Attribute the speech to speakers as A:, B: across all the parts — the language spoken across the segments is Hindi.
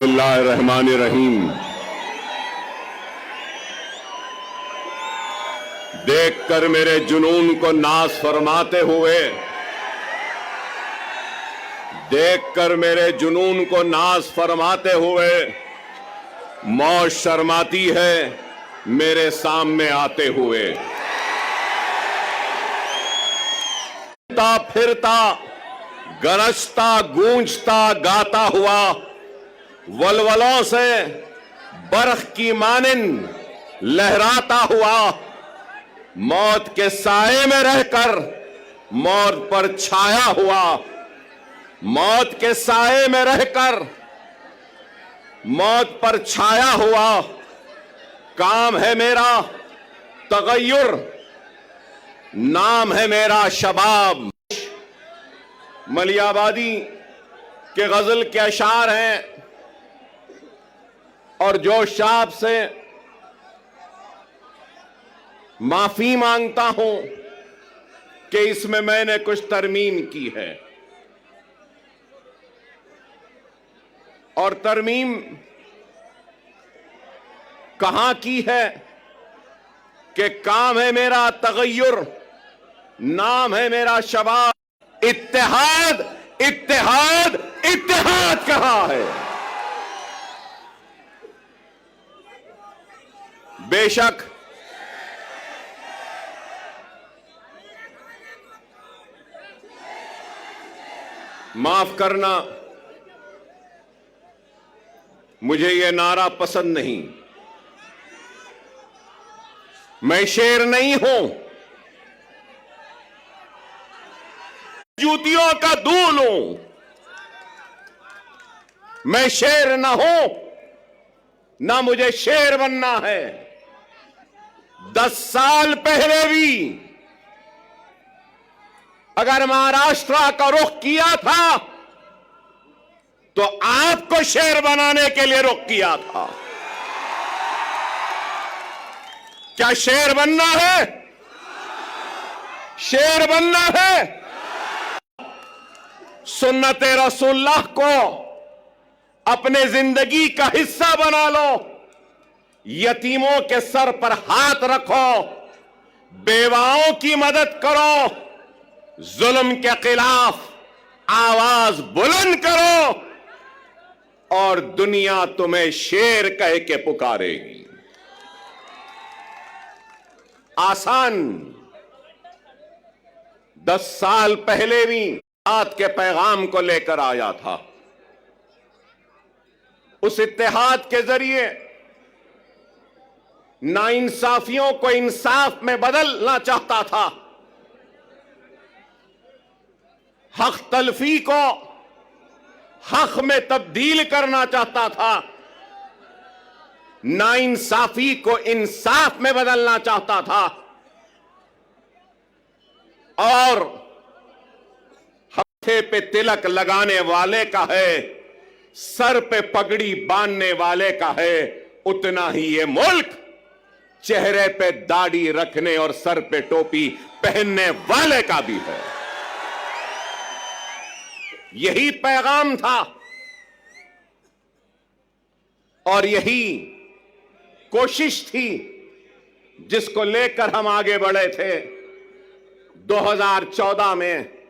A: बिस्मिल्लाहिर्रहमानिर्रहीम। देखकर मेरे जुनून को नाज फरमाते हुए, देखकर मेरे जुनून को नाज फरमाते हुए मौत शर्माती है मेरे सामने आते हुए। फिरता गरजता गूंजता गाता हुआ वलवलों से बरख की मानिंद लहराता हुआ, मौत के साए में रहकर मौत पर छाया हुआ, मौत के साए में रहकर मौत पर छाया हुआ। काम है मेरा तगय्युर, नाम है मेरा शबाब। मलियाबादी के गजल के अशार हैं और जोश साहब से माफी मांगता हूं कि इसमें मैंने कुछ तरमीम की है। और तरमीम कहां की है कि काम है मेरा तगय्युर, नाम है मेरा शबाब। इत्तेहाद इत्तेहाद इत्तेहाद कहां है? बेशक माफ करना, मुझे यह नारा पसंद नहीं। मैं शेर नहीं हूं, जूतियों का दूल हूं। मैं शेर ना हूं, ना मुझे शेर बनना है। 10 साल पहले भी अगर महाराष्ट्र का रुख किया था तो आपको शेर बनाने के लिए रुख किया था। क्या शेर बनना है? शेर बनना है। सुन्नते रसूलुल्लाह को अपने जिंदगी का हिस्सा बना लो। यतीमों के सर पर हाथ रखो, बेवाओं की मदद करो, जुल्म के खिलाफ आवाज बुलंद करो और दुनिया तुम्हें शेर कह के पुकारेगी। आसान। 10 साल पहले भी इत्तेहाद के पैगाम को लेकर आया था। उस इत्तेहाद के जरिए नाइंसाफियों को इंसाफ में बदलना चाहता था, हक तलफी को हक में तब्दील करना चाहता था, नाइंसाफी को इंसाफ में बदलना चाहता था। और हाथे पे तिलक लगाने वाले का है, सर पे पगड़ी बांधने वाले का है, उतना ही ये मुल्क चेहरे पे दाढ़ी रखने और सर पे टोपी पहनने वाले का भी है। यही पैगाम था और यही कोशिश थी जिसको लेकर हम आगे बढ़े थे। 2014 में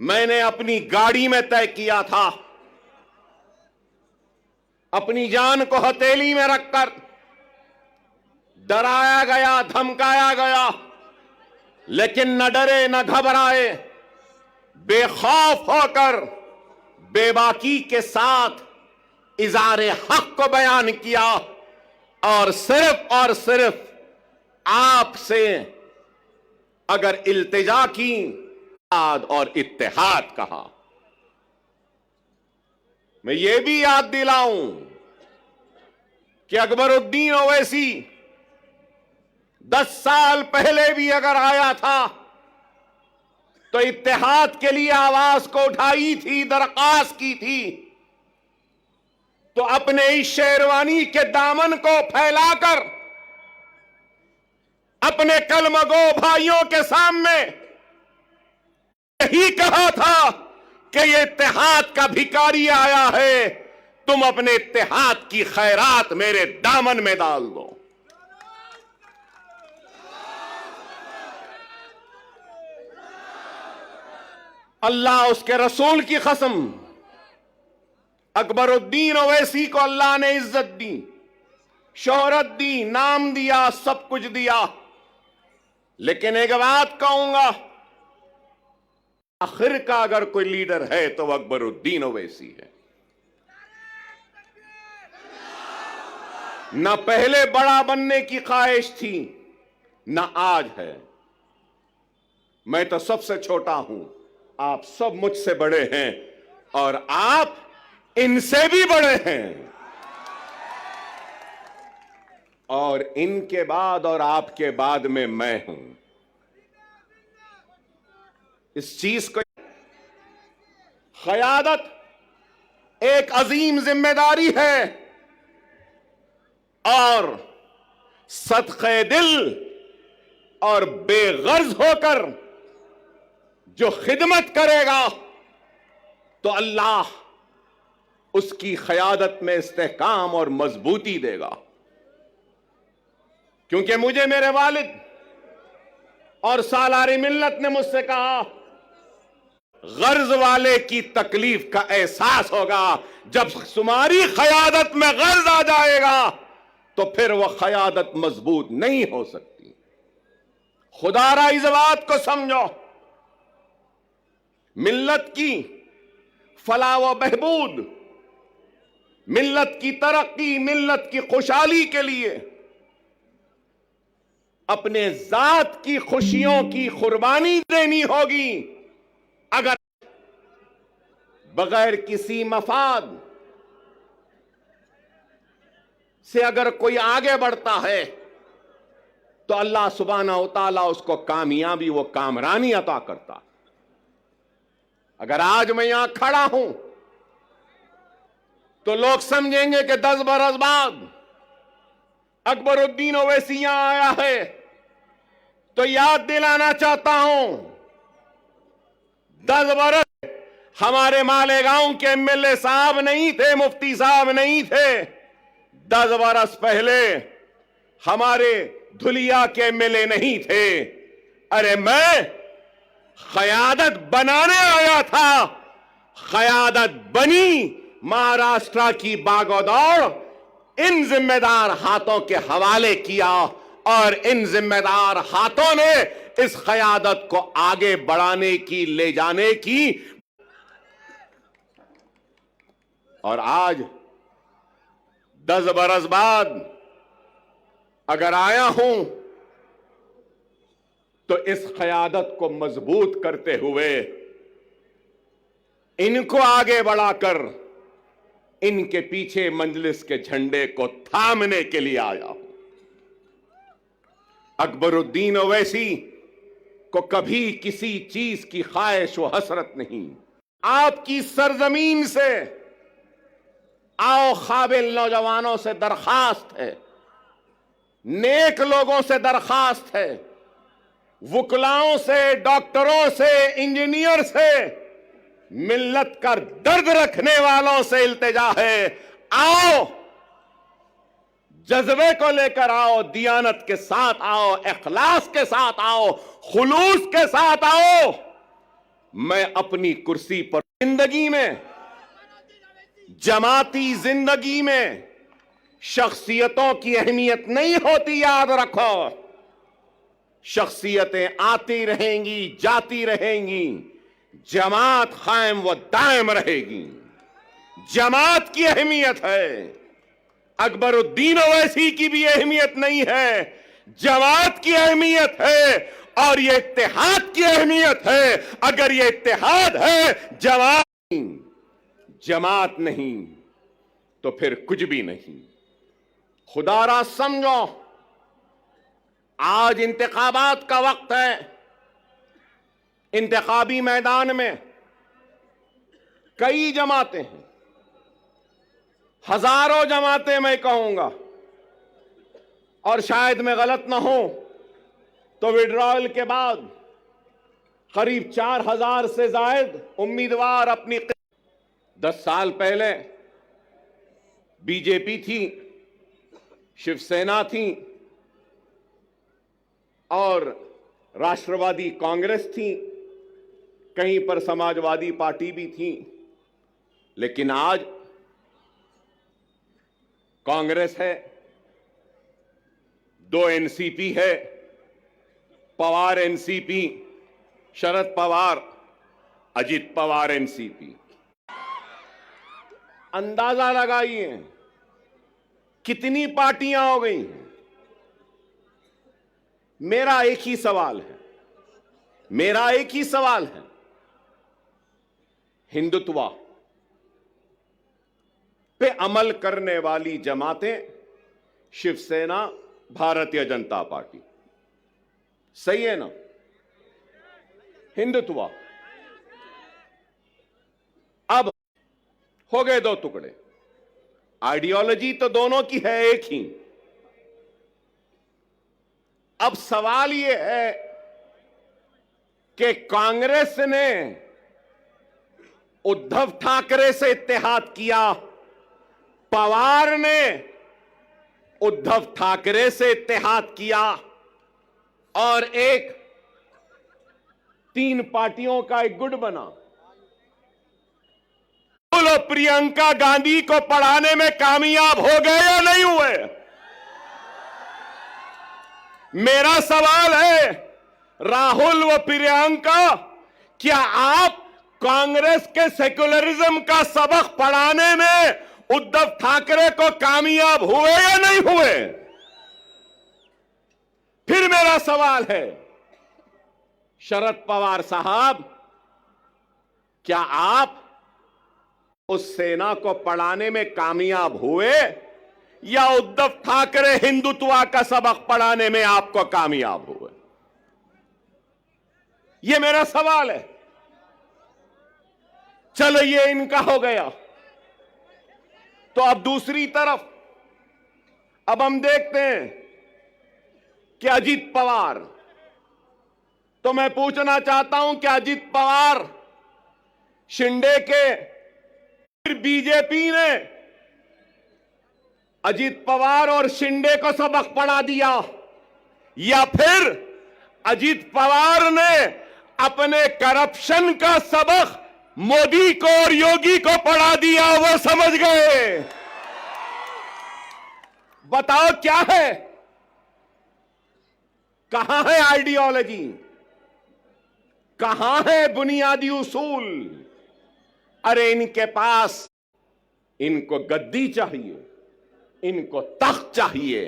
A: मैंने अपनी गाड़ी में तय किया था, अपनी जान को हथेली में रखकर डराया गया, धमकाया गया, लेकिन न डरे न घबराए, बेखौफ होकर बेबाकी के साथ इज़ारे हक को बयान किया और सिर्फ आपसे अगर इल्तिजा की और इत्तेहाद कहा। मैं ये भी याद दिलाऊं कि अकबरुद्दीन ओवैसी 10 साल पहले भी अगर आया था तो इत्तेहाद के लिए आवाज को उठाई थी, दरख्वास्त की थी, तो अपने इस शेरवानी के दामन को फैलाकर अपने कलमगो भाइयों के सामने यही कहा था कि ये इत्तेहाद का भिखारी आया है, तुम अपने इत्तेहाद की खैरात मेरे दामन में डाल दो। अल्लाह उसके रसूल की कसम, अकबरुद्दीन ओवैसी को अल्लाह ने इज्जत दी, शोहरत दी, नाम दिया, सब कुछ दिया। लेकिन एक बात कहूंगा, आखिर का अगर कोई लीडर है तो अकबरुद्दीन ओवैसी है। न पहले बड़ा बनने की ख्वाहिश थी, न आज है। मैं तो सबसे छोटा हूं, आप सब मुझसे बड़े हैं और आप इनसे भी बड़े हैं। और इनके बाद और आपके बाद में मैं हूं। इस चीज को, क़यादत एक अजीम जिम्मेदारी है और सदक़े दिल और बेगर्ज होकर जो खिदमत करेगा तो अल्लाह उसकी क़यादत में इस्तेहकाम और मजबूती देगा। क्योंकि मुझे मेरे वालिद और सालारी मिल्लत ने मुझसे कहा, गर्ज वाले की तकलीफ का एहसास होगा, जब तुम्हारी क़यादत में गर्ज आ जाएगा तो फिर वह क़यादत मजबूत नहीं हो सकती। खुदारा इस बात को समझो, मिल्लत की फलाह व बहबूद, मिल्लत की तरक्की, मिल्लत की खुशहाली के लिए अपने जात की खुशियों की कुर्बानी देनी होगी। अगर बगैर किसी मफाद से अगर कोई आगे बढ़ता है तो अल्लाह सुब्हानहू व तआला उसको कामयाबी व कामरानी अता करता। अगर आज मैं यहां खड़ा हूं तो लोग समझेंगे कि 10 बरस बाद अकबरुद्दीन ओवैसी यहां आया है, तो याद दिलाना चाहता हूं, 10 बरस हमारे मालेगांव के एमएलए साहब नहीं थे, मुफ्ती साहब नहीं थे। 10 बरस पहले हमारे धुलिया के एमएलए नहीं थे। अरे मैं क़यादत बनाने आया था, क़यादत बनी, महाराष्ट्र की बागोदौड़ इन जिम्मेदार हाथों के हवाले किया और इन जिम्मेदार हाथों ने इस क़यादत को आगे बढ़ाने की, ले जाने की। और आज 10 बरस बाद अगर आया हूं तो इस क़यादत को मजबूत करते हुए, इनको आगे बढ़ाकर इनके पीछे मजलिस के झंडे को थामने के लिए आया हूं। अकबरुद्दीन ओवैसी को कभी किसी चीज की ख्वाहिश व हसरत नहीं। आपकी सरजमीन से आओ काबिल नौजवानों से दरखास्त है, नेक लोगों से दरखास्त है, वुकलाओं से, डॉक्टरों से, इंजीनियर से, मिल्लत का दर्द रखने वालों से इल्तिजा है, आओ, जज्बे को लेकर आओ, दियानत के साथ आओ, इखलास के साथ आओ, खुलूस के साथ आओ। मैं अपनी कुर्सी पर जिंदगी में, जमाती जिंदगी में शख्सियतों की अहमियत नहीं होती, याद रखो। शख्सियतें आती रहेंगी, जाती रहेंगी, जमात कायम व दायम रहेगी। जमात की अहमियत है, अकबरुद्दीन ओवैसी की भी अहमियत नहीं है, जमात की अहमियत है और ये इत्तेहाद की अहमियत है। अगर ये इत्तेहाद है, जमात नहीं तो फिर कुछ भी नहीं। खुदारा समझो, आज इंतखाबात का वक्त है। इंतखाबी मैदान में कई जमातें हैं, हजारों जमातें मैं कहूंगा, और शायद मैं गलत ना हूं तो विड्रॉल के बाद करीब 4000 से जायद उम्मीदवार अपनी 10 साल पहले बीजेपी थी, शिवसेना थी और राष्ट्रवादी कांग्रेस थी, कहीं पर समाजवादी पार्टी भी थी। लेकिन आज कांग्रेस है, 2 एनसीपी है, पवार एनसीपी, शरद पवार, अजित पवार एनसीपी। अंदाजा लगाइए कितनी पार्टियां हो गई हैं। मेरा एक ही सवाल है, हिंदुत्व पे अमल करने वाली जमातें शिवसेना, भारतीय जनता पार्टी, सही है ना? हिंदुत्व अब हो गए 2 टुकड़े। आइडियोलॉजी तो दोनों की है एक ही। अब सवाल यह है कि कांग्रेस ने उद्धव ठाकरे से इत्तेहाद किया, पवार ने उद्धव ठाकरे से इत्तेहाद किया और एक 3 पार्टियों का एक गुट बना। प्रियंका गांधी को पढ़ाने में कामयाब हो गए या नहीं हुए? मेरा सवाल है, राहुल व प्रियंका, क्या आप कांग्रेस के सेक्युलरिज्म का सबक पढ़ाने में उद्धव ठाकरे को कामयाब हुए या नहीं हुए? फिर मेरा सवाल है, शरद पवार साहब, क्या आप उस सेना को पढ़ाने में कामयाब हुए या उद्धव ठाकरे हिंदुत्व का सबक पढ़ाने में आपको कामयाब हुए? यह मेरा सवाल है। चलो ये इनका हो गया, तो अब दूसरी तरफ अब हम देखते हैं कि अजित पवार, तो मैं पूछना चाहता हूं कि अजित पवार शिंदे के, फिर बीजेपी ने अजित पवार और शिंदे को सबक पढ़ा दिया या फिर अजित पवार ने अपने करप्शन का सबक मोदी को और योगी को पढ़ा दिया, वो समझ गए? बताओ क्या है, कहां है आइडियोलॉजी, कहां है बुनियादी उसूल? अरे इनके पास, इनको गद्दी चाहिए, इनको तख्त चाहिए,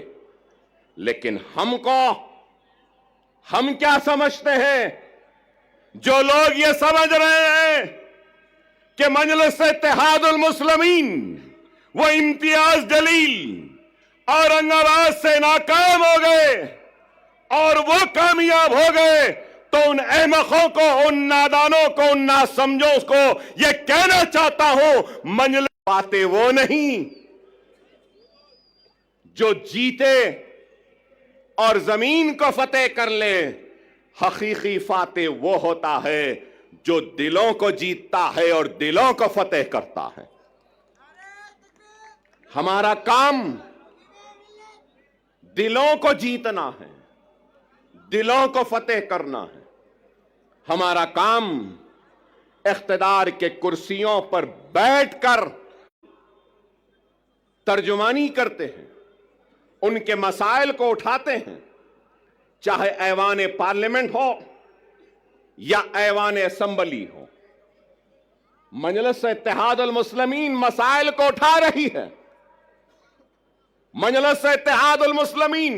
A: लेकिन हम क्या समझते हैं? जो लोग ये समझ रहे हैं कि मजलिस इत्तेहादुल मुस्लिमीन वो इम्तियाज जलील औरंगाबाद से नाकाम हो गए और वो कामयाब हो गए, तो उन अहमकों को, उन नादानों को, उन नासमझों को ये कहना चाहता हूं, मजलिस बातें वो नहीं जो जीते और जमीन को फतेह कर ले। हकीकी फातेह वो होता है जो दिलों को जीतता है और दिलों को फतेह करता है। हमारा काम दिलों को जीतना है, दिलों को फतेह करना है। हमारा काम इख्तिदार के कुर्सियों पर बैठकर तर्जुमानी करते हैं, उनके मसाइल को उठाते हैं, चाहे ऐवान पार्लियामेंट हो या ऐवान असेंबली हो। मजलिस इत्तेहादुल मुस्लिमीन मसाइल को उठा रही है। मजलिस इत्तेहादुल मुस्लिमीन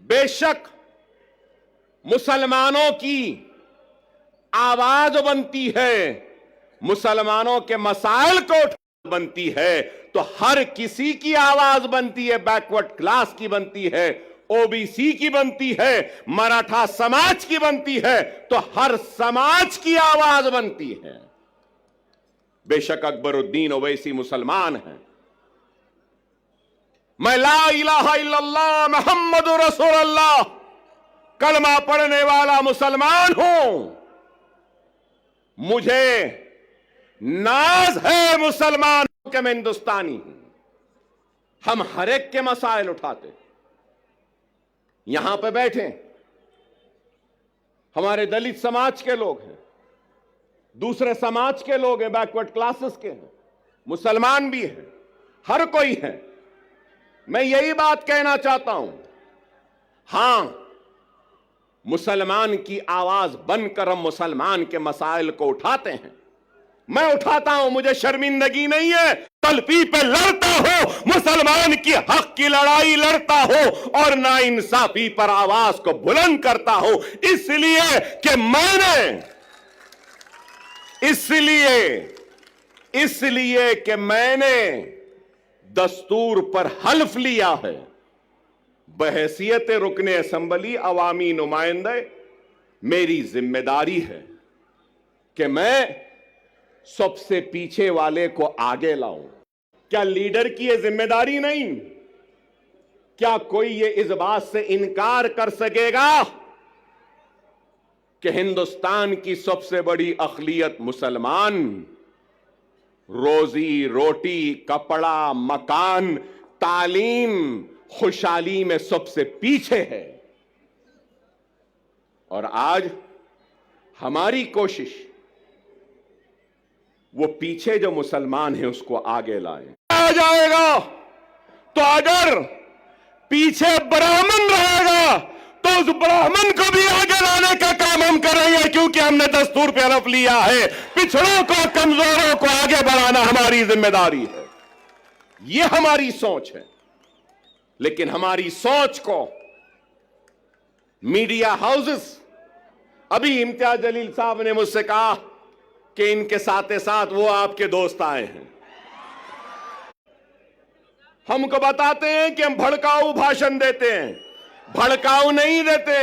A: बेशक मुसलमानों की आवाज बनती है, मुसलमानों के मसाइल को बनती है, तो हर किसी की आवाज बनती है। बैकवर्ड क्लास की बनती है, ओबीसी की बनती है, मराठा समाज की बनती है, तो हर समाज की आवाज बनती है। बेशक अकबरुद्दीन ओवैसी मुसलमान हैं, मैं ला इलाहा इल्लल्लाह मुहम्मदुर रसूलुल्लाह कलमा पढ़ने वाला मुसलमान हूं। मुझे नाज है मुसलमान के मैं हिंदुस्तानी हूं। हम हर एक के मसाइल उठाते, यहां पे बैठे हमारे दलित समाज के लोग हैं, दूसरे समाज के लोग हैं, बैकवर्ड क्लासेस के हैं, मुसलमान भी हैं, हर कोई है। मैं यही बात कहना चाहता हूं, हां, मुसलमान की आवाज बनकर हम मुसलमान के मसाइल को उठाते हैं। मैं उठाता हूं, मुझे शर्मिंदगी नहीं है। तलफी पे लड़ता हो, मुसलमान की हक की लड़ाई लड़ता हो और नाइंसाफी पर आवाज को बुलंद करता हो, इसलिए कि मैंने दस्तूर पर हल्फ लिया है। बहैसियत रुकने असेंबली अवामी नुमाइंदे मेरी जिम्मेदारी है कि मैं सबसे पीछे वाले को आगे लाऊं। क्या लीडर की यह जिम्मेदारी नहीं? क्या कोई ये इस बात से इनकार कर सकेगा कि हिंदुस्तान की सबसे बड़ी अक़लियत मुसलमान रोजी रोटी, कपड़ा, मकान, तालीम, खुशहाली में सबसे पीछे है? और आज हमारी कोशिश वो पीछे जो मुसलमान है उसको आगे लाए। आ जाएगा तो अगर पीछे ब्राह्मण रहेगा तो उस ब्राह्मण को भी आगे लाने का काम हम करेंगे, क्योंकि हमने दस्तूर पे हलफ लिया है। पिछड़ों को, कमजोरों को आगे बढ़ाना हमारी जिम्मेदारी है। यह हमारी सोच है। लेकिन हमारी सोच को मीडिया हाउसेस, अभी इम्तियाज जलील साहब ने मुझसे कहा कि इनके साथ साथ वो आपके दोस्त आए हैं, हमको बताते हैं कि हम भड़काऊ भाषण देते हैं। भड़काऊ नहीं देते,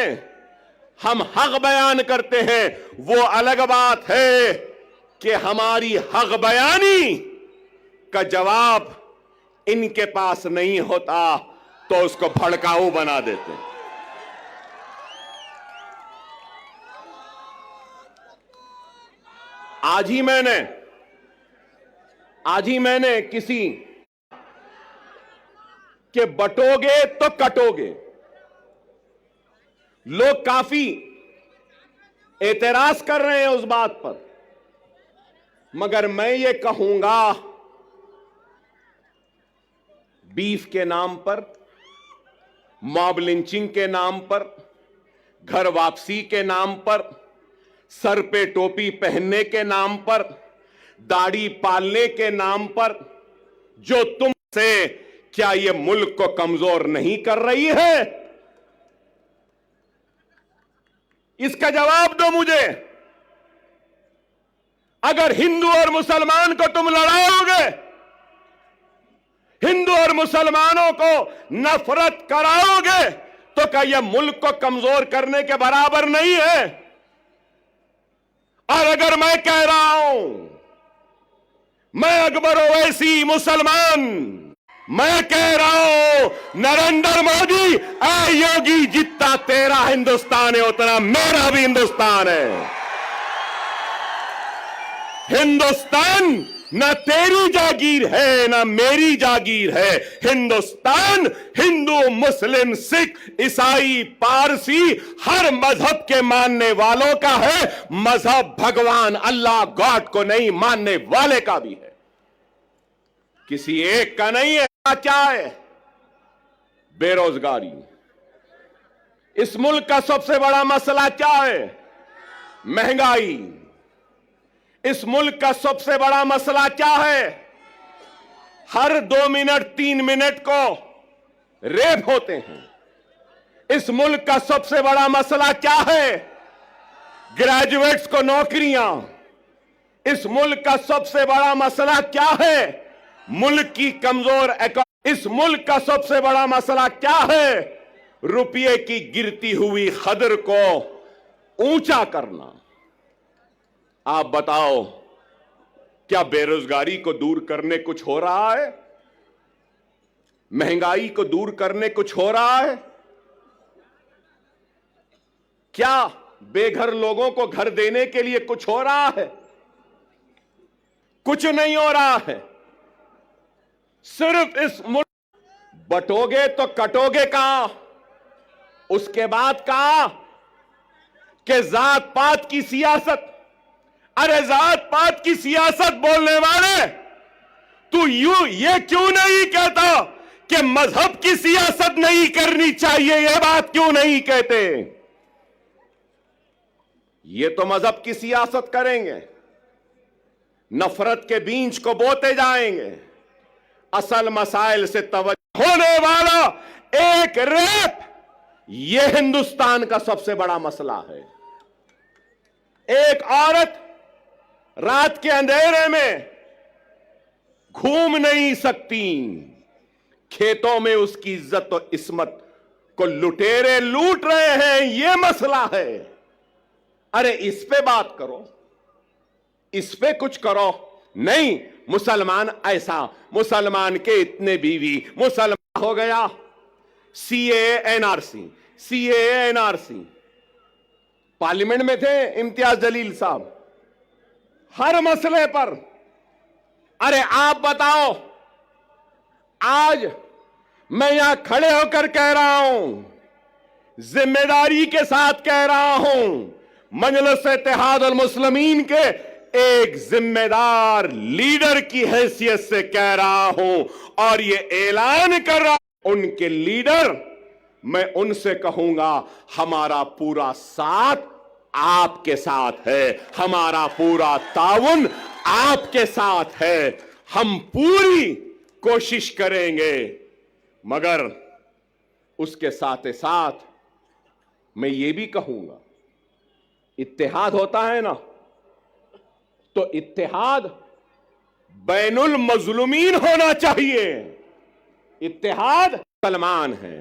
A: हम हक बयान करते हैं। वो अलग बात है कि हमारी हक बयानी का जवाब इनके पास नहीं होता तो उसको भड़काऊ बना देते हैं। आज ही मैंने किसी के बटोगे तो कटोगे, लोग काफी एतराज कर रहे हैं उस बात पर, मगर मैं ये कहूंगा, बीफ के नाम पर, मॉब लिंचिंग के नाम पर, घर वापसी के नाम पर, सर पे टोपी पहनने के नाम पर, दाढ़ी पालने के नाम पर जो तुमसे, क्या यह मुल्क को कमजोर नहीं कर रही है? इसका जवाब दो मुझे। अगर हिंदू और मुसलमान को तुम लड़ाओगे, हिंदू और मुसलमानों को नफरत कराओगे, तो क्या यह मुल्क को कमजोर करने के बराबर नहीं है? और अगर मैं कह रहा हूं, मैं अकबर ओवैसी मुसलमान, मैं कह रहा हूं नरेंद्र मोदी, ऐ योगी, जितना तेरा हिंदुस्तान है उतना मेरा भी हिंदुस्तान है। हिंदुस्तान न तेरी जागीर है न मेरी जागीर है। हिंदुस्तान हिंदू, मुस्लिम, सिख, ईसाई, पारसी, हर मजहब के मानने वालों का है। मजहब भगवान अल्लाह गॉड को नहीं मानने वाले का भी है, किसी एक का नहीं है। क्या है? बेरोजगारी। इस मुल्क का सबसे बड़ा मसला क्या है? महंगाई। इस मुल्क का सबसे बड़ा मसला क्या है? हर 2 मिनट 3 मिनट को रेप होते हैं। इस मुल्क का सबसे बड़ा मसला क्या है? ग्रेजुएट्स को नौकरियां। इस मुल्क का सबसे बड़ा मसला क्या है? मुल्क की कमजोर इस मुल्क का सबसे बड़ा मसला क्या है? रुपये की गिरती हुई कदर को ऊंचा करना। आप बताओ, क्या बेरोजगारी को दूर करने कुछ हो रहा है? महंगाई को दूर करने कुछ हो रहा है? क्या बेघर लोगों को घर देने के लिए कुछ हो रहा है? कुछ नहीं हो रहा है। सिर्फ इस मुल्क बटोगे तो कटोगे कहां? उसके बाद कहा कि जात पात की सियासत। अरे जात पात की सियासत बोलने वाले, तू ये क्यों नहीं कहता कि मजहब की सियासत नहीं करनी चाहिए? ये बात क्यों नहीं कहते? ये तो मजहब की सियासत करेंगे, नफरत के बीज को बोते जाएंगे, असल मसाइल से तवज्जो होने वाला एक रेप, ये हिंदुस्तान का सबसे बड़ा मसला है। एक औरत रात के अंधेरे में घूम नहीं सकती, खेतों में उसकी इज्जत और इस्मत को लुटेरे लूट रहे हैं, यह मसला है। अरे इस पे बात करो, इस पे कुछ करो। नहीं, मुसलमान ऐसा, मुसलमान के इतने बीवी, मुसलमान हो गया। CAA NRC, CAA NRC. Parliament में थे इम्तियाज जलील साहब, हर मसले पर। अरे आप बताओ, आज मैं यहां खड़े होकर कह रहा हूं, जिम्मेदारी के साथ कह रहा हूं, मजलिस इत्तेहाद अल मुस्लिमीन के एक जिम्मेदार लीडर की हैसियत से कह रहा हूं और ये ऐलान कर रहा हूं, उनके लीडर, मैं उनसे कहूंगा, हमारा पूरा साथ आपके साथ है, हमारा पूरा ताउन आपके साथ है। हम पूरी कोशिश करेंगे, मगर उसके साथ साथ मैं ये भी कहूंगा, इत्तेहाद होता है ना, तो इत्तेहाद बैनुल मजलूमीन होना चाहिए। इत्तेहाद मुसलमान है।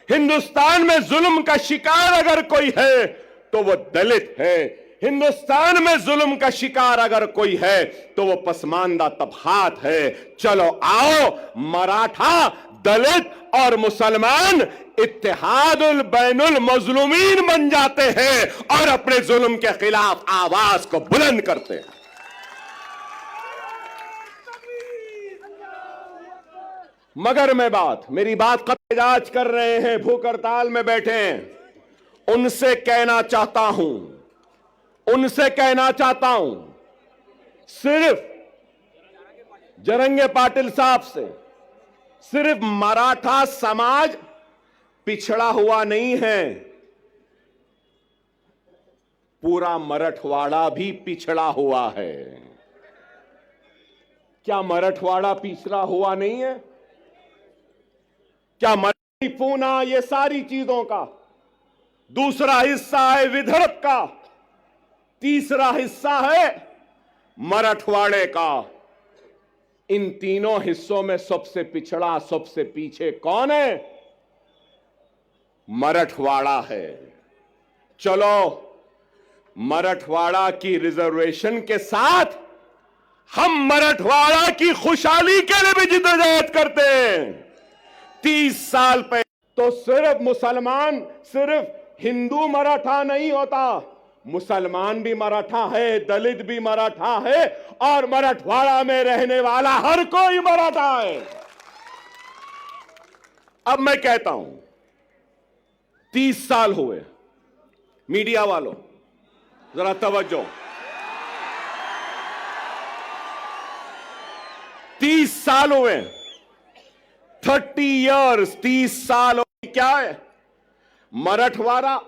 A: हिंदुस्तान में जुल्म का शिकार अगर कोई है तो वो दलित है। हिंदुस्तान में जुल्म का शिकार अगर कोई है तो वो पसमानदा तबकात है। चलो आओ, मराठा, दलित और मुसलमान इत्तेहादुल बैनुल मजलूमीन बन जाते हैं और अपने जुल्म के खिलाफ आवाज को बुलंद करते हैं। मगर मेरी बात का इजाज कर रहे हैं, भूख हड़ताल में बैठे हैं, उनसे कहना चाहता हूं, सिर्फ जरंगे पाटिल साहब से, सिर्फ मराठा समाज पिछड़ा हुआ नहीं है, पूरा मराठवाड़ा भी पिछड़ा हुआ है। क्या मराठवाड़ा पिछड़ा हुआ नहीं है? क्या मराठी, पूना, ये सारी चीजों का दूसरा हिस्सा है विदर्भ का, तीसरा हिस्सा है मराठवाड़े का। इन तीनों हिस्सों में सबसे पिछड़ा, सबसे पीछे कौन है? मराठवाड़ा है। चलो, मराठवाड़ा की रिजर्वेशन के साथ हम मराठवाड़ा की खुशहाली के लिए भी जिद्दोजहद करते हैं। 30 साल पहले तो सिर्फ मुसलमान, सिर्फ हिंदू मराठा नहीं होता, मुसलमान भी मराठा है, दलित भी मराठा है और मराठवाड़ा में रहने वाला हर कोई मराठा है। अब मैं कहता हूं, 30 साल हुए, मीडिया वालों जरा तवज्जो, 30 साल हुए, 30 इयर्स, 30 साल क्या है? Marathwada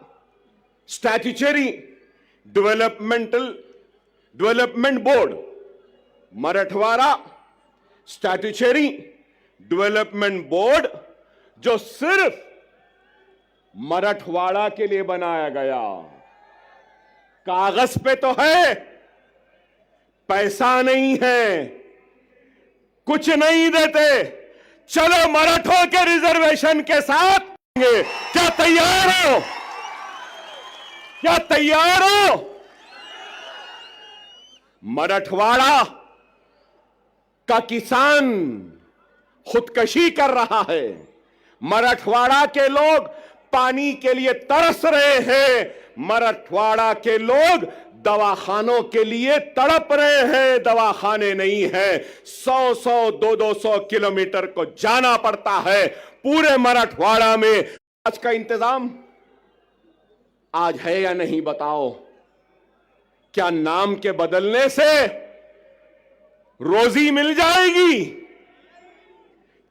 A: statutory development board, Marathwada statutory development board जो सिर्फ मराठवाड़ा के लिए बनाया गया, कागज पे तो है, पैसा नहीं है, कुछ नहीं देते। चलो मराठों के रिजर्वेशन के साथ क्या तैयार हो? क्या तैयार हो? मराठवाड़ा का किसान खुदकशी कर रहा है, मराठवाड़ा के लोग पानी के लिए तरस रहे हैं, मराठवाड़ा के लोग दवाखानों के लिए तड़प रहे हैं। दवाखाने नहीं है, 100-100, 200-200 किलोमीटर को जाना पड़ता है पूरे मराठवाड़ा में। आज का इंतजाम आज है या नहीं बताओ? क्या नाम के बदलने से रोजी मिल जाएगी?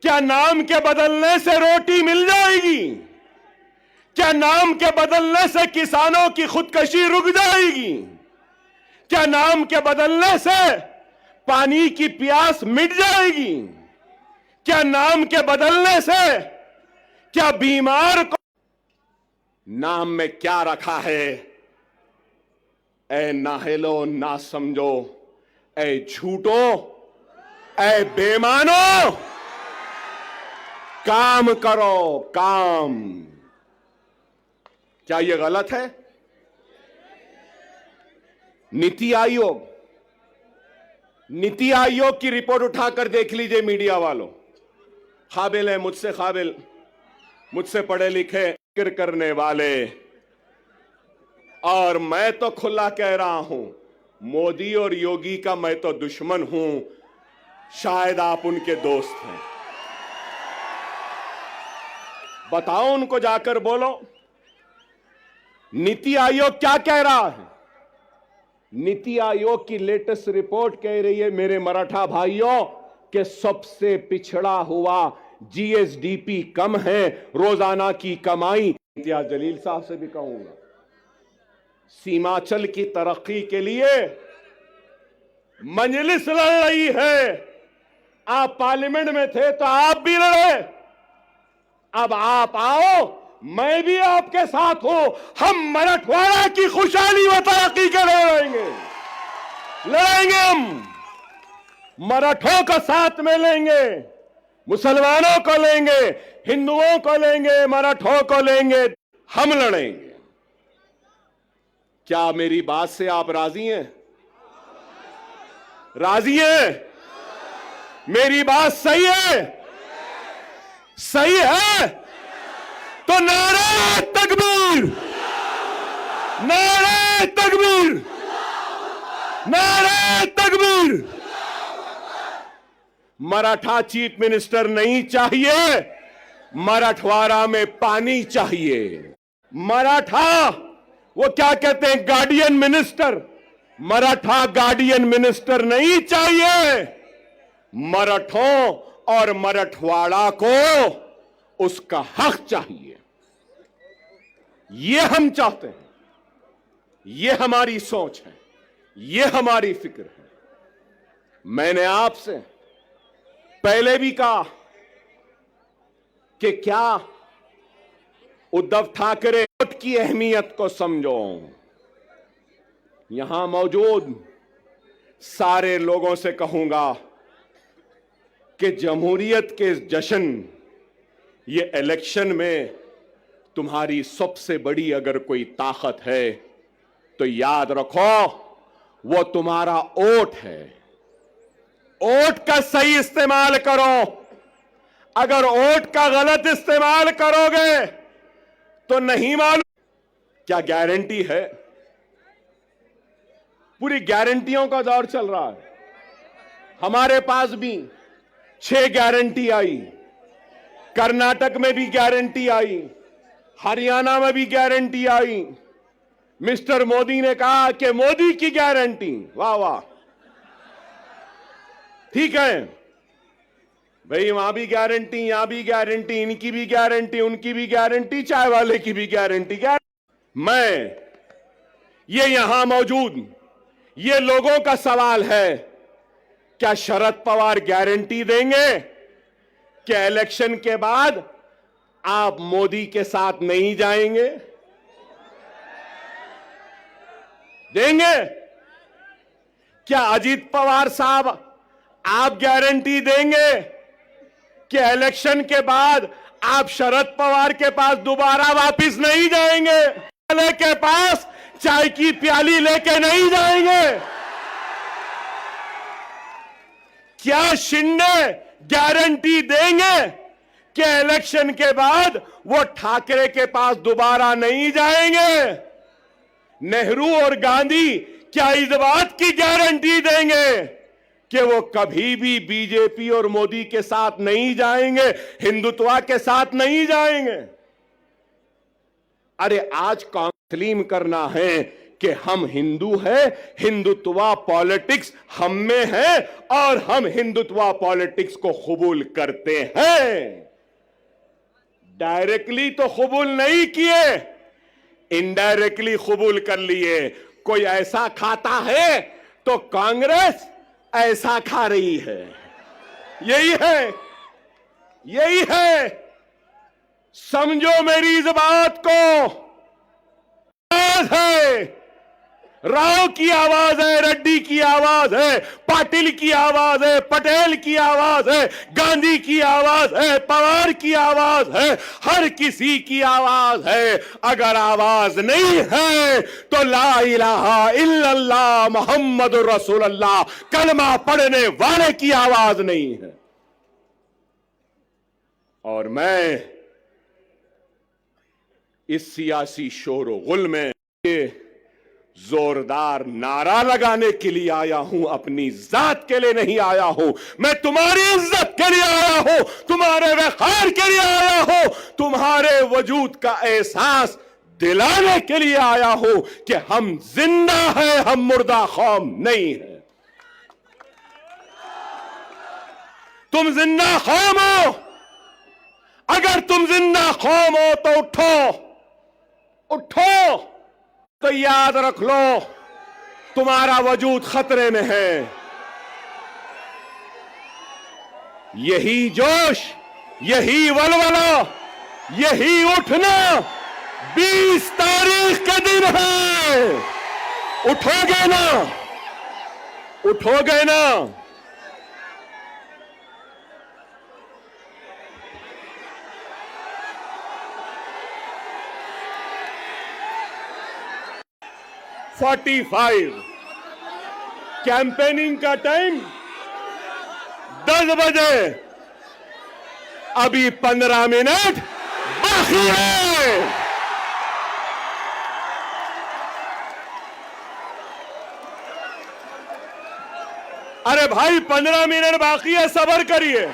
A: क्या नाम के बदलने से रोटी मिल जाएगी? क्या नाम के बदलने से किसानों की खुदकशी रुक जाएगी? क्या नाम के बदलने से पानी की प्यास मिट जाएगी? क्या नाम के बदलने से क्या बीमार को नाम में क्या रखा है? ऐ नाहेलो ना समझो, ऐ झूठो, ऐ बेमानो, काम करो काम। क्या यह गलत है? नीति आयोग की रिपोर्ट उठाकर देख लीजिए मीडिया वालों। काबिल है, मुझसे काबिल, मुझसे पढ़े लिखे, फिक्र करने वाले। और मैं तो खुला कह रहा हूं, मोदी और योगी का मैं तो दुश्मन हूं, शायद आप उनके दोस्त हैं। बताओ उनको, जाकर बोलो नीति आयोग क्या कह रहा है। नीति आयोग की लेटेस्ट रिपोर्ट कह रही है, मेरे मराठा भाइयों, कि सबसे पिछड़ा हुआ जीएसडीपी कम है, रोजाना की कमाई। इम्तियाज जलील साहब से भी कहूंगा, सीमांचल की तरक्की के लिए मजलिस लड़ रही है। आप पार्लियामेंट में थे तो आप भी लड़े, अब आप आओ, मैं भी आपके साथ हूं। हम मराठवाड़ा की खुशहाली व तरक्की के लिए लड़ेंगे। हम मराठों का साथ में लेंगे, मुसलमानों को लेंगे, हिंदुओं को लेंगे, मराठों को लेंगे, हम लड़ेंगे। क्या मेरी बात से आप राजी हैं? राजी हैं? मेरी बात सही है? सही है तो नारे तकबीर, नारे तकबीर, नारे तकबीर। मराठा चीफ मिनिस्टर नहीं चाहिए, मराठवाड़ा में पानी चाहिए। मराठा, वो क्या कहते हैं, guardian minister. Maratha guardian minister नहीं चाहिए। मराठों और मराठवाड़ा को उसका हक चाहिए। ये हम चाहते हैं, ये हमारी सोच है, ये हमारी फिक्र है। मैंने आपसे पहले भी कहा कि क्या उद्धव ठाकरे वोट की अहमियत को समझो। यहां मौजूद सारे लोगों से कहूंगा कि जमहूरियत के जश्न, ये इलेक्शन में तुम्हारी सबसे बड़ी अगर कोई ताकत है तो याद रखो, वो तुम्हारा वोट है। वोट का सही इस्तेमाल करो। अगर वोट का गलत इस्तेमाल करोगे तो नहीं मालूम क्या गारंटी है। पूरी गारंटियों का दौर चल रहा है। हमारे पास भी 6 गारंटी आई, कर्नाटक में भी गारंटी आई, हरियाणा में भी गारंटी आई। मिस्टर मोदी ने कहा कि मोदी की गारंटी, वाह वाह, ठीक है भाई, वहां भी गारंटी, यहां भी गारंटी, इनकी भी गारंटी, उनकी भी गारंटी, चाय वाले की भी गारंटी। मैं ये यहां मौजूद ये लोगों का सवाल है, क्या शरद पवार गारंटी देंगे कि इलेक्शन के बाद आप मोदी के साथ नहीं जाएंगे? देंगे? क्या अजीत पवार साहब आप गारंटी देंगे कि इलेक्शन के बाद आप शरद पवार के पास दोबारा वापस नहीं जाएंगे? वाले के पास चाय की प्याली लेके नहीं जाएंगे? क्या शिंदे गारंटी देंगे कि इलेक्शन के बाद वो ठाकरे के पास दोबारा नहीं जाएंगे? नेहरू और गांधी क्या इस बात की गारंटी देंगे कि वो कभी भी बीजेपी और मोदी के साथ नहीं जाएंगे, हिंदुत्व के साथ नहीं जाएंगे? अरे आज काउंसलिंग करना है कि हम हिंदू हैं, हिंदुत्व पॉलिटिक्स हम में है और हम हिंदुत्व पॉलिटिक्स को कबूल करते हैं। डायरेक्टली तो कबूल नहीं किए, इनडायरेक्टली कबूल कर लिए। कोई ऐसा खाता है तो कांग्रेस ऐसा खा रही है। यही है, यही है। समझो मेरी इस बात को। आवाज है, राव की आवाज है, रेड्डी की आवाज है, पाटिल की आवाज है, पटेल की आवाज है, गांधी की आवाज है, पवार की आवाज है, हर किसी की आवाज है। अगर आवाज नहीं है तो ला इलाहा इल्लल्लाह मुहम्मदुर रसूलुल्लाह कलमा पढ़ने वाले की आवाज नहीं है। और मैं इस सियासी शोर गुल में जोरदार नारा लगाने के लिए आया हूं, अपनी जात के लिए नहीं आया हूं। मैं तुम्हारी इज्जत के लिए आया हूं, तुम्हारे वक़ार के लिए आया हूं, तुम्हारे वजूद का एहसास दिलाने के लिए आया हूं कि हम जिंदा हैं, हम मुर्दा कौम नहीं है। तुम जिंदा कौम हो। अगर तुम जिंदा कौम हो तो उठो, उठो। तो याद रख लो, तुम्हारा वजूद खतरे में है। यही जोश, यही वलवला, यही उठना 20 तारीख के दिन है। उठोगे ना? उठोगे ना? कैंपेनिंग का टाइम 10 बजे, अभी 15 मिनट बाकी है। अरे भाई 15 मिनट बाकी है, सब्र करिए।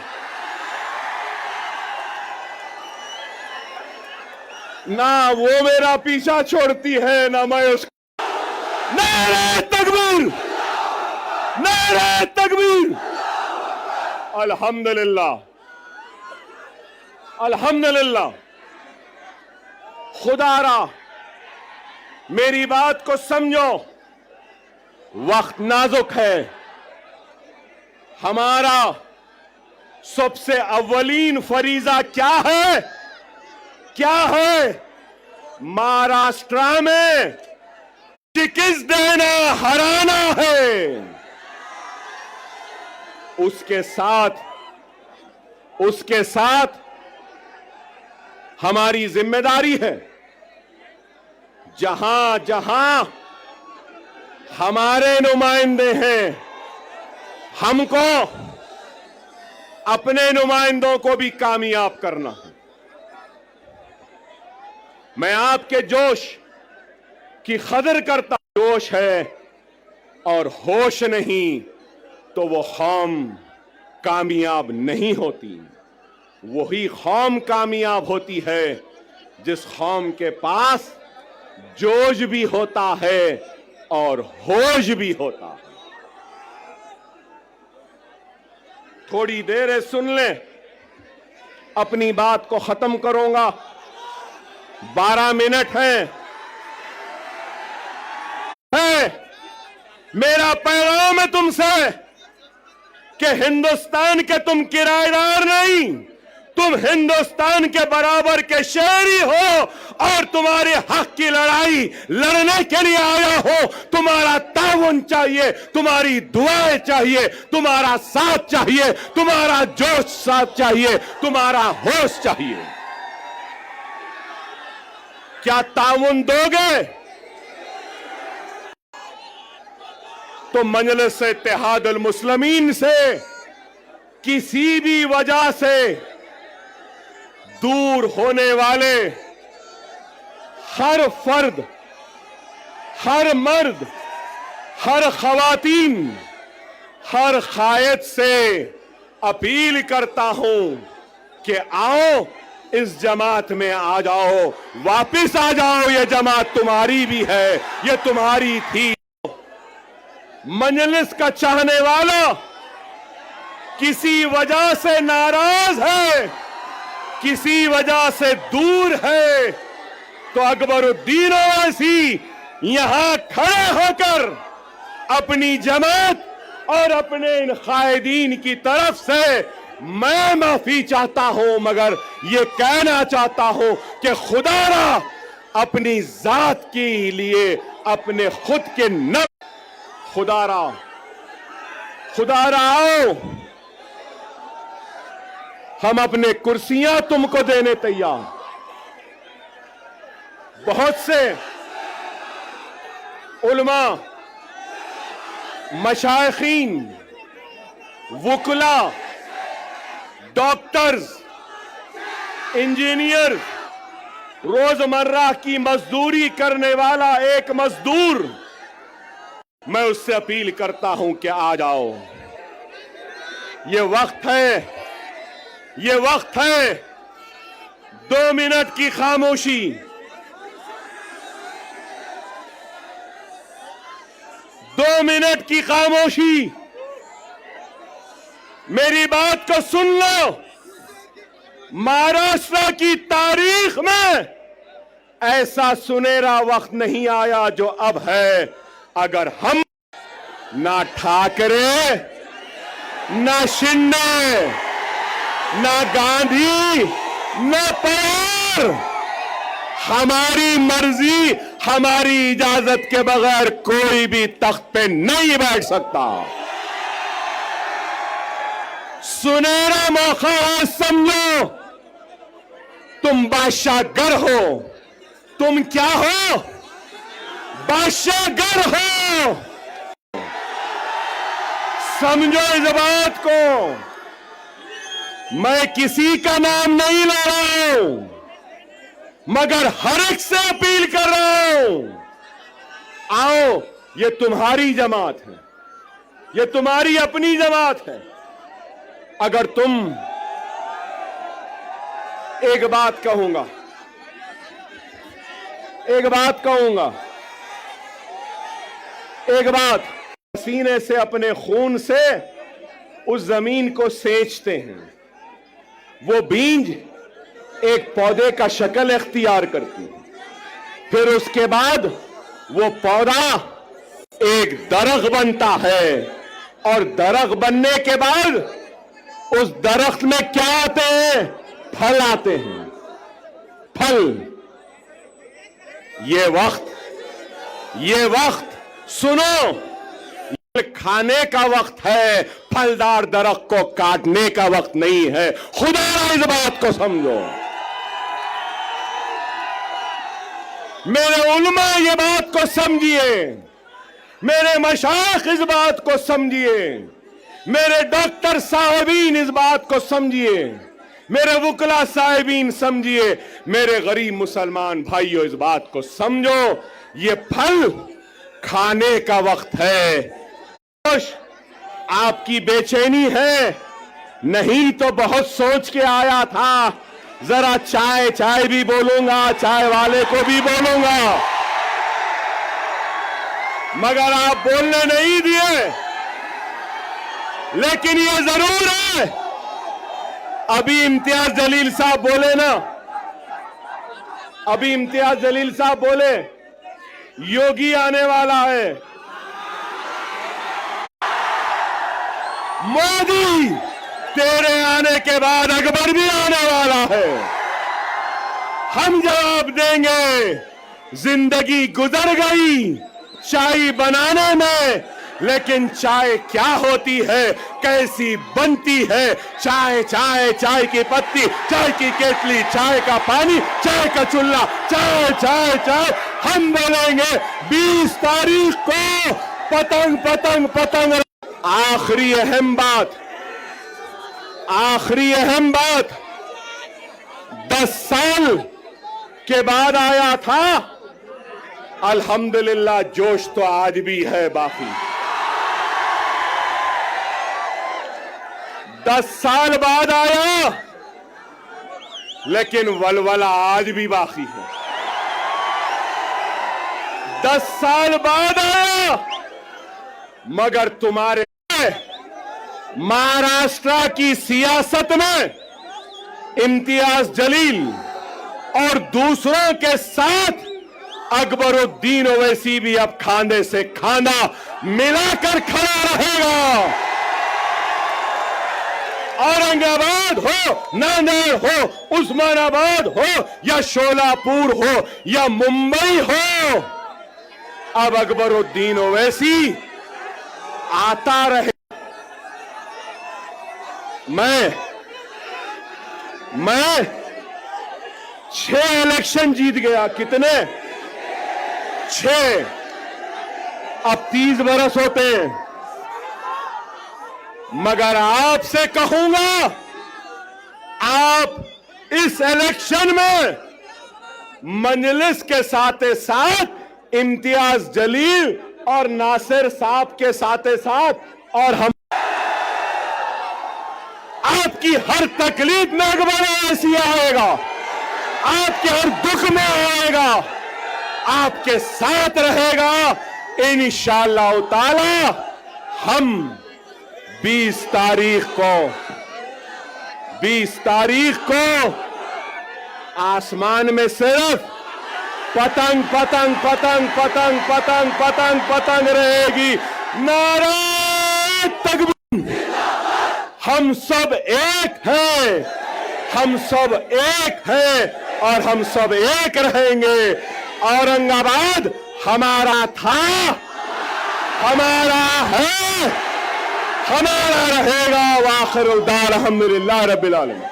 A: ना वो मेरा पीछा छोड़ती है ना मैं उसका। नारे तकबीर, नारे तकबीर। अल्हम्दुलिल्लाह, अल्हम्दुलिल्लाह। खुदारा मेरी बात को समझो, वक्त नाजुक है। हमारा सबसे अव्वलीन फरीजा क्या है? क्या है? महाराष्ट्र में टिकस देना, हराना है। उसके साथ हमारी जिम्मेदारी है, जहां जहां हमारे नुमाइंदे हैं, हमको अपने नुमाइंदों को भी कामयाब करना है। मैं आपके जोश की कदर करता। जोश है और होश नहीं तो वो कौम कामयाब नहीं होती। वही कौम कामयाब होती है जिस कौम के पास जोश भी होता है और होश भी होता है। थोड़ी देर सुन लें, अपनी बात को खत्म करूंगा। 12 मिनट है। मेरा पैगाम है तुमसे कि हिंदुस्तान के तुम किराएदार नहीं, तुम हिंदुस्तान के बराबर के शहरी हो और तुम्हारे हक की लड़ाई लड़ने के लिए आया हो। तुम्हारा ताउन चाहिए, तुम्हारी दुआएं चाहिए, तुम्हारा साथ चाहिए, तुम्हारा जोश साथ चाहिए, तुम्हारा होश चाहिए। क्या ताउन दोगे? तो मजलिस इत्तेहादुल मुस्लिमीन से किसी भी वजह से दूर होने वाले हर फर्द, हर मर्द, हर खवातीन, हर कायद से अपील करता हूं कि आओ इस जमात में आ जाओ, वापिस आ जाओ। ये जमात तुम्हारी भी है, ये तुम्हारी थी। मजलिस का चाहने वाला किसी वजह से नाराज है, किसी वजह से दूर है, तो अकबरुद्दीन ओवैसी यहां खड़े होकर अपनी जमात और अपने इन कायदीन की तरफ से मैं माफी चाहता हूं, मगर ये कहना चाहता हूं कि खुदारा अपनी जात के लिए अपने खुद के न खुदारा आओ, हम अपने कुर्सियां तुमको देने तैयार। बहुत से उलमा, मशाइखीन, वुकला, डॉक्टर्स, इंजीनियर, रोजमर्रा की मजदूरी करने वाला एक मजदूर, मैं उससे अपील करता हूं कि आ जाओ। ये वक्त है, ये वक्त है 2 मिनट की खामोशी। 2 मिनट की खामोशी, मेरी बात को सुन लो। महाराष्ट्र की तारीख में ऐसा सुनहरा वक्त नहीं आया जो अब है। अगर हम ना ठाकरे, ना शिंदे, ना गांधी, ना पवार, हमारी मर्जी, हमारी इजाजत के बगैर कोई भी तख्त पे नहीं बैठ सकता। सुनहरा मौका है, समझो। तुम बादशाहगर हो। तुम क्या हो? बादशाहगर हो। समझो इस बात को। मैं किसी का नाम नहीं ले रहा हूं, मगर हर एक से अपील कर रहा हूं, आओ, ये तुम्हारी जमात है, ये तुम्हारी अपनी जमात है। अगर तुम, एक बात कहूंगा, एक बात कहूंगा, एक बात, पसीने से, अपने खून से उस जमीन को सेंचते हैं, वो बीज एक पौधे का शक्ल इख्तियार करती है, फिर उसके बाद वो पौधा एक दरख्त बनता है, और दरख्त बनने के बाद उस दरख्त में क्या आते हैं? फल आते हैं। फल। ये वक्त सुनो, ये खाने का वक्त है, फलदार दरख्त को काटने का वक्त नहीं है। खुदा इस बात को समझो। मेरे उलमा ये बात को समझिए, मेरे मशाइख इस बात को समझिए, मेरे डॉक्टर साहिबीन इस बात को समझिए, मेरे वुकला साहिबीन समझिए, मेरे गरीब मुसलमान भाइयों इस बात को समझो। ये फल खाने का वक्त है। आपकी बेचैनी है? नहीं तो बहुत सोच के आया था, जरा चाय चाय भी बोलूंगा, चाय वाले को भी बोलूंगा, मगर आप बोलने नहीं दिए। लेकिन ये जरूर है, अभी इम्तियाज जलील साहब बोले ना, अभी इम्तियाज जलील साहब बोले योगी आने वाला है, मोदी तेरे आने के बाद अकबर भी आने वाला है। हम जवाब देंगे, जिंदगी गुजर गई चाय बनाने में, लेकिन चाय क्या होती है, कैसी बनती है? चाय चाय, चाय की पत्ती, चाय की केतली, चाय का पानी, चाय का चूल्हा, चाय चाय चाय। हम बोलेंगे 20 तारीख को पतंग पतंग पतंग। आखिरी अहम बात, 10 10 साल के बाद आया था, अल्हम्दुलिल्लाह जोश तो आज भी है बाकी। 10 साल बाद आया, लेकिन वलवला आज भी बाकी है। 10 साल बाद आया, मगर तुम्हारे महाराष्ट्र की सियासत में इम्तियाज जलील और दूसरों के साथ अकबरुद्दीन ओवैसी भी अब खांधे से खांधा मिलाकर खड़ा रहेगा। औरंगाबाद हो, नांदेड़ हो, उस्मानाबाद हो या शोलापुर हो या मुंबई हो, अब अकबरुद्दीन ओवैसी आता रहे। मैं 6 इलेक्शन जीत गया। कितने? 6। अब 30 बरस होते हैं। मगर आपसे कहूंगा, आप इस इलेक्शन में मजलिस के साथ साथ इम्तियाज जलील और नासिर साहब के साथ साथ और हम आपकी हर तकलीफ में अकबर ओवैसी आएगा, आपके हर दुख में आएगा, आपके साथ रहेगा। इंशाअल्लाह ताला हम 20 तारीख को आसमान में सिर्फ पतंग पतंग पतंग पतंग पतंग पतंग पतंग रहेगी। नारा तकबीर। हम सब एक हैं, हम सब एक हैं और हम सब एक रहेंगे। औरंगाबाद हमारा था, हमारा है, हमारा रहेगा। वाखिर दार अल्हम्दुलिल्लाह रब्बिल आलमीन।